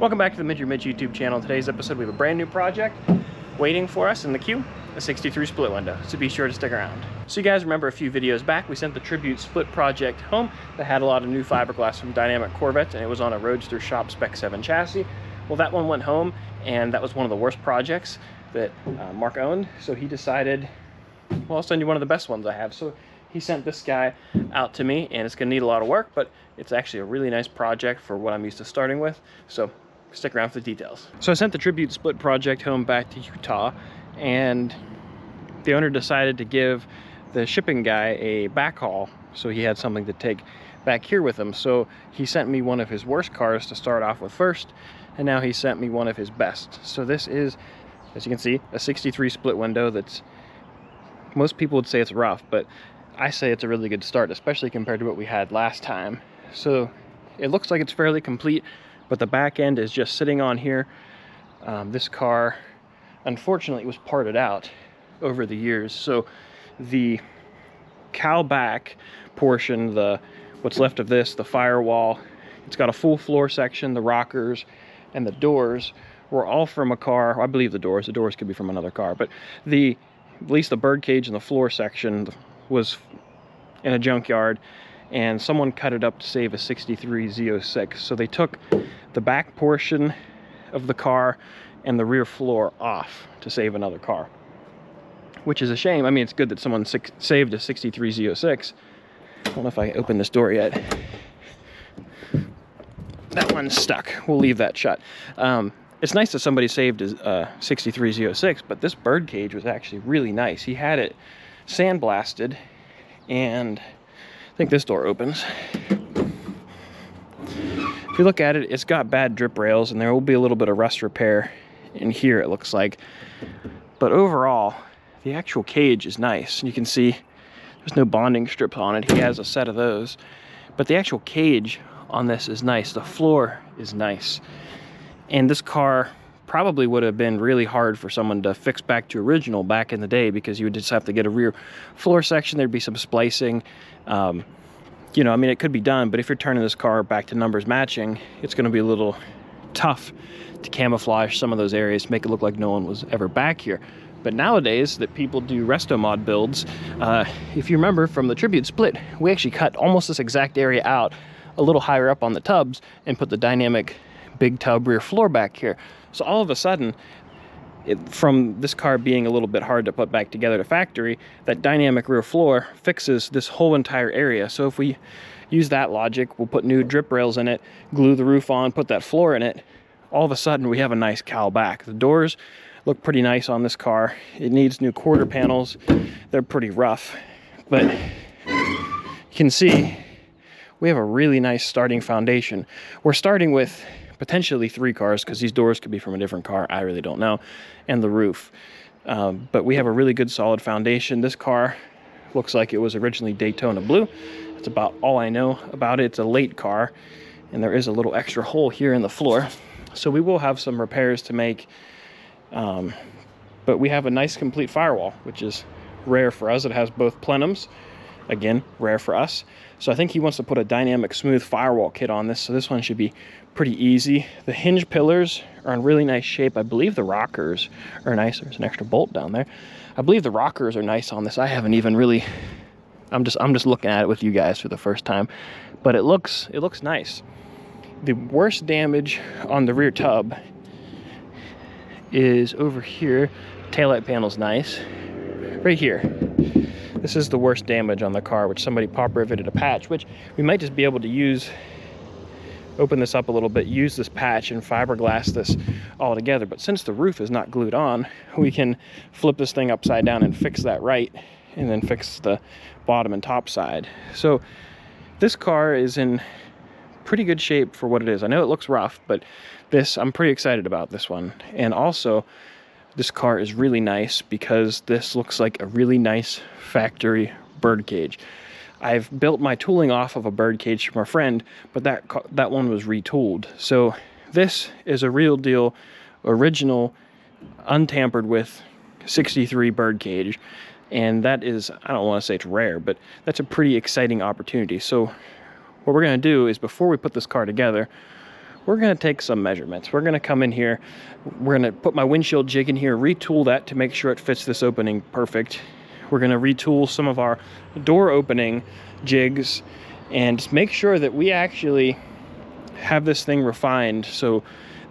Welcome back to the Midge Your Midge YouTube channel. In today's episode, we have a brand new project waiting for us in the queue, a 63 split window, so be sure to stick around. So you guys remember a few videos back, we sent the Tribute Split project home that had a lot of new fiberglass from Dynamic Corvette, and it was on a Roadster Shop Spec 7 chassis. Well, that one went home, and that was one of the worst projects that Mark owned, so he decided, well, I'll send you one of the best ones I have. So he sent this guy out to me, and it's gonna need a lot of work, but it's actually a really nice project for what I'm used to starting with, so stick around for the details. So I sent the Tribute Split project home back to Utah, and the owner decided to give the shipping guy a backhaul, so he had something to take back here with him. So he sent me one of his worst cars to start off with first, and now he sent me one of his best. So this is, as you can see, a 63 split window that's, most people would say it's rough, but I say it's a really good start, especially compared to what we had last time. So it looks like it's fairly complete, but the back end is just sitting on here. This car, unfortunately, was parted out over the years. So the cowl back portion, what's left of this, the firewall, it's got a full floor section, the rockers, and the doors were all from a car. I believe the doors could be from another car, but at least the bird cage and the floor section was in a junkyard, and someone cut it up to save a 63 Z06. So they took the back portion of the car and the rear floor off to save another car, which is a shame. I mean, it's good that someone saved a 63 Z06. I don't know if I opened this door yet. That one's stuck. We'll leave that shut. It's nice that somebody saved a 63 Z06, but this bird cage was actually really nice. He had it sandblasted, and I think this door opens. If you look at it, it's got bad drip rails, and there will be a little bit of rust repair in here, it looks like. But overall, the actual cage is nice. You can see there's no bonding strips on it. He has a set of those. But the actual cage on this is nice. The floor is nice. And this car probably would have been really hard for someone to fix back to original back in the day, because you would just have to get a rear floor section. There'd be some splicing. You know, I mean, it could be done, but if you're turning this car back to numbers matching, it's going to be a little tough to camouflage some of those areas to make it look like no one was ever back here. But nowadays that people do resto mod builds, if you remember from the Tribute Split, we actually cut almost this exact area out a little higher up on the tubs and put the dynamic big tub rear floor back here. So all of a sudden, from this car being a little bit hard to put back together to factory, that dynamic rear floor fixes this whole entire area. So if we use that logic, we'll put new drip rails in it, glue the roof on, put that floor in it, all of a sudden we have a nice cowl back. The doors look pretty nice on this car. It needs new quarter panels. They're pretty rough, but you can see we have a really nice starting foundation. We're starting with potentially 3 cars, because these doors could be from a different car, I really don't know, and the roof. But we have a really good solid foundation. This car looks like it was originally Daytona blue. That's about all I know about it. It's a late car, and there is a little extra hole here in the floor. So we will have some repairs to make, but we have a nice complete firewall, which is rare for us. It has both plenums, again, rare for us. So I think he wants to put a dynamic smooth firewall kit on this, so this one should be pretty easy. The hinge pillars are in really nice shape. I believe the rockers are nice. There's an extra bolt down there. I believe the rockers are nice on this. I haven't even really, I'm just looking at it with you guys for the first time, but it looks nice. The worst damage on the rear tub is over here. Taillight panel's nice. Right here. This is the worst damage on the car, which somebody pop riveted a patch, which we might just be able to use, open this up a little bit, use this patch and fiberglass this all together. But since the roof is not glued on, we can flip this thing upside down and fix that right, and then fix the bottom and top side. So this car is in pretty good shape for what it is. I know it looks rough, but I'm pretty excited about this one. And also, this car is really nice because this looks like a really nice factory bird cage. I've built my tooling off of a bird cage from a friend, but that one was retooled. So this is a real deal, original, untampered with 63 bird cage. And that is, I don't want to say it's rare, but that's a pretty exciting opportunity. So what we're going to do is, before we put this car together, we're going to take some measurements. We're going to come in here, we're going to put my windshield jig in here, retool that to make sure it fits this opening perfect. We're going to retool some of our door opening jigs and just make sure that we actually have this thing refined so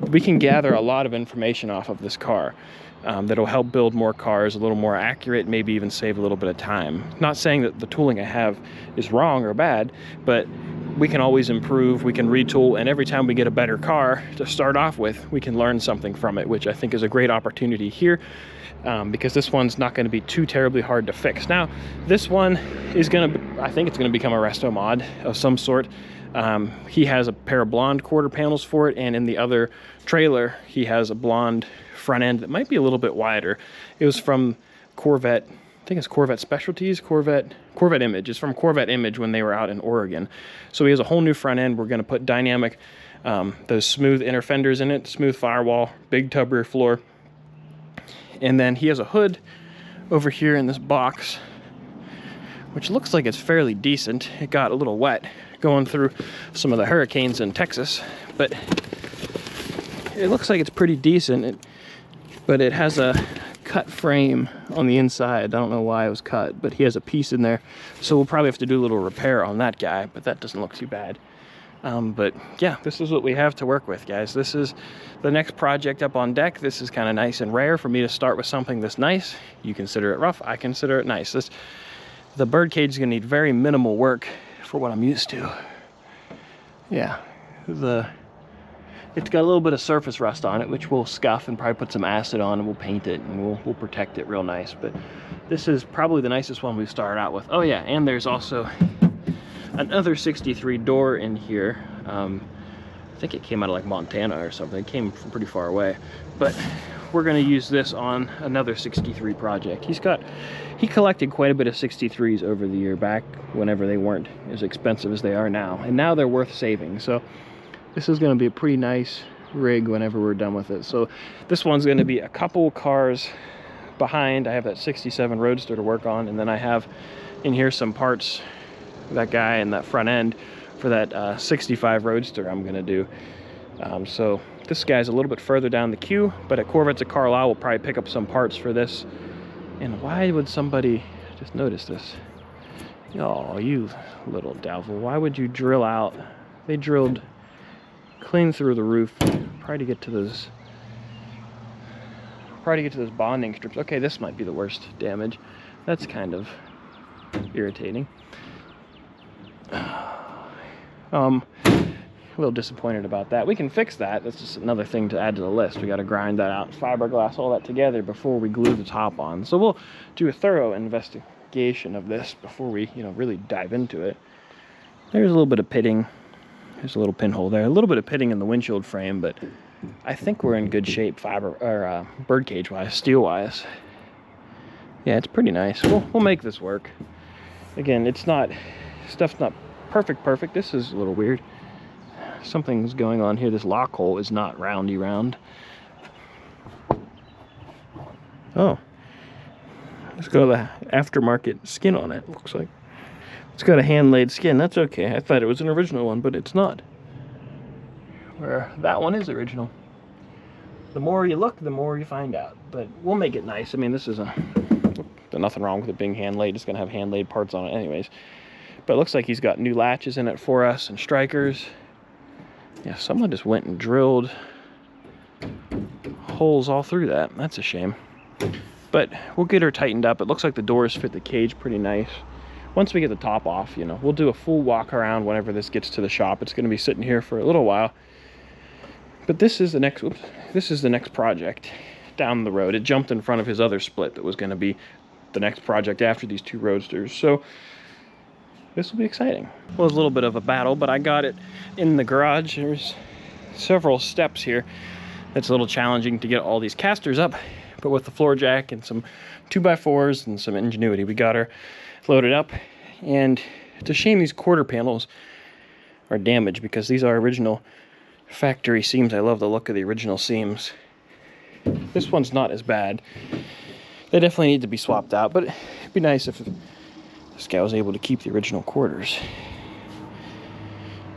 we can gather a lot of information off of this car. That'll help build more cars a little more accurate, maybe even save a little bit of time. Not saying that the tooling I have is wrong or bad, but we can always improve, we can retool, and every time we get a better car to start off with, we can learn something from it, which I think is a great opportunity here, because this one's not going to be too terribly hard to fix. Now, this one is going to, I think it's going to become a resto mod of some sort. He has a pair of blonde quarter panels for it, and in the other trailer, he has a blonde front end that might be a little bit wider. It was from Corvette, I think it's Corvette Specialties, Corvette Image. It's from Corvette Image when they were out in Oregon. So he has a whole new front end. We're going to put dynamic, those smooth inner fenders in it, smooth firewall, big tub rear floor. And then he has a hood over here in this box, which looks like it's fairly decent. It got a little wet going through some of the hurricanes in Texas, but it looks like it's pretty decent. But it has a cut frame on the inside. I don't know why it was cut, but he has a piece in there. So we'll probably have to do a little repair on that guy, but that doesn't look too bad. But yeah, this is what we have to work with, guys. This is the next project up on deck. This is kind of nice and rare for me to start with something this nice. You consider it rough, I consider it nice. The birdcage is gonna need very minimal work for what I'm used to. Yeah, it's got a little bit of surface rust on it, which we'll scuff and probably put some acid on, and we'll paint it, and we'll protect it real nice. But this is probably the nicest one we've started out with. Oh yeah, and there's also another 63 door in here. I think it came out of like Montana or something. It came from pretty far away. But we're gonna use this on another 63 project. He collected quite a bit of 63s over the year back whenever they weren't as expensive as they are now. And now they're worth saving. So this is going to be a pretty nice rig whenever we're done with it. So this one's going to be a couple cars behind. I have that 67 Roadster to work on, and then I have in here some parts, that guy and that front end for that 65 Roadster I'm going to do. So this guy's a little bit further down the queue, but at Corvettes of Carlisle we'll probably pick up some parts for this. And why would somebody just notice this? Oh, you little devil. Why would you drill out? They drilled clean through the roof, probably to get to those bonding strips. Okay, this might be the worst damage. That's kind of irritating. A little disappointed about that. We can fix that. That's just another thing to add to the list. We got to grind that out, fiberglass all that together before we glue the top on. So we'll do a thorough investigation of this before we, really dive into it. There's a little bit of pitting. There's a little pinhole there. A little bit of pitting in the windshield frame, but I think we're in good shape birdcage wise, steel wise. Yeah, it's pretty nice. We'll make this work. Again, stuff's not perfect. This is a little weird. Something's going on here. This lock hole is not roundy round. Oh, it's got the aftermarket skin on it, looks like. It's got a hand-laid skin. That's okay. I thought it was an original one, but it's not. Where that one is original. The more you look, the more you find out. But we'll make it nice. I mean, there's nothing wrong with it being hand-laid. It's going to have hand-laid parts on it anyways. But it looks like he's got new latches in it for us and strikers. Yeah, someone just went and drilled holes all through that. That's a shame. But we'll get her tightened up. It looks like the doors fit the cage pretty nice. Once we get the top off, we'll do a full walk around whenever this gets to the shop. It's going to be sitting here for a little while. But this is the next project down the road. It jumped in front of his other split that was going to be the next project after these two Roadsters. So this will be exciting. Well, it's a little bit of a battle, but I got it in the garage. There's several steps here. It's a little challenging to get all these casters up, but with the floor jack and some 2x4s and some ingenuity, we got her loaded up. And it's a shame these quarter panels are damaged because these are original factory seams. I love the look of the original seams. This one's not as bad. They definitely need to be swapped out, but it'd be nice if this guy was able to keep the original quarters.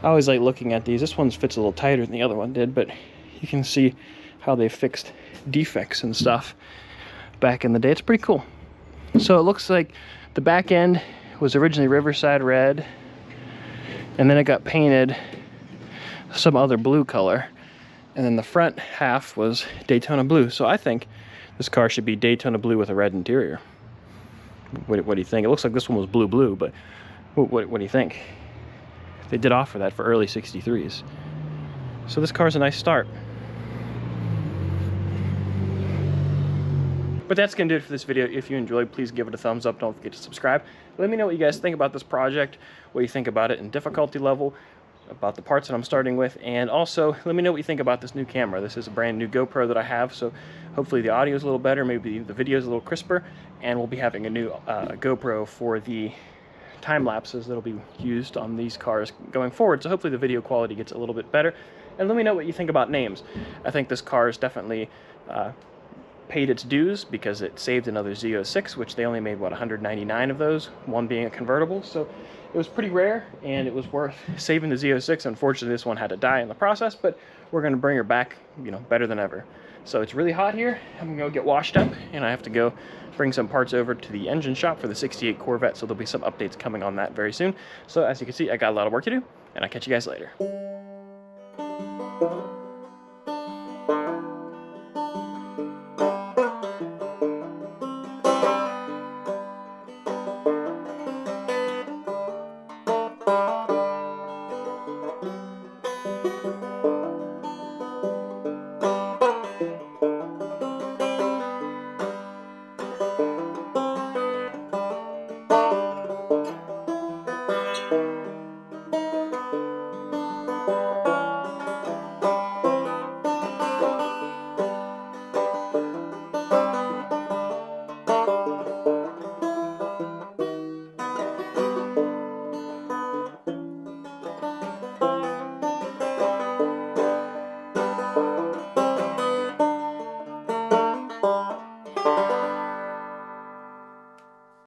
I always like looking at these. This one fits a little tighter than the other one did, but you can see how they fixed defects and stuff back in the day. It's pretty cool. So it looks like the back end was originally Riverside red, and then it got painted some other blue color, and then the front half was Daytona blue. So I think this car should be Daytona blue with a red interior. What do you think? It looks like this one was blue, but what do you think? They did offer that for early 63s. So this car's a nice start. But that's gonna do it for this video. If you enjoyed, please give it a thumbs up. Don't forget to subscribe. Let me know what you guys think about this project, what you think about it in difficulty level, about the parts that I'm starting with, and also let me know what you think about this new camera. This is a brand new GoPro that I have, so hopefully the audio is a little better, maybe the video is a little crisper, and we'll be having a new GoPro for the time lapses that'll be used on these cars going forward. So hopefully the video quality gets a little bit better. And let me know what you think about names. I think this car is definitely paid its dues because it saved another Z06, which they only made, what, 199 of those, one being a convertible. So it was pretty rare, and it was worth saving the Z06. Unfortunately, this one had to die in the process, but we're going to bring her back, you know, better than ever. So it's really hot here. I'm going to go get washed up, and I have to go bring some parts over to the engine shop for the 68 Corvette, so there'll be some updates coming on that very soon. So as you can see, I got a lot of work to do, and I'll catch you guys later.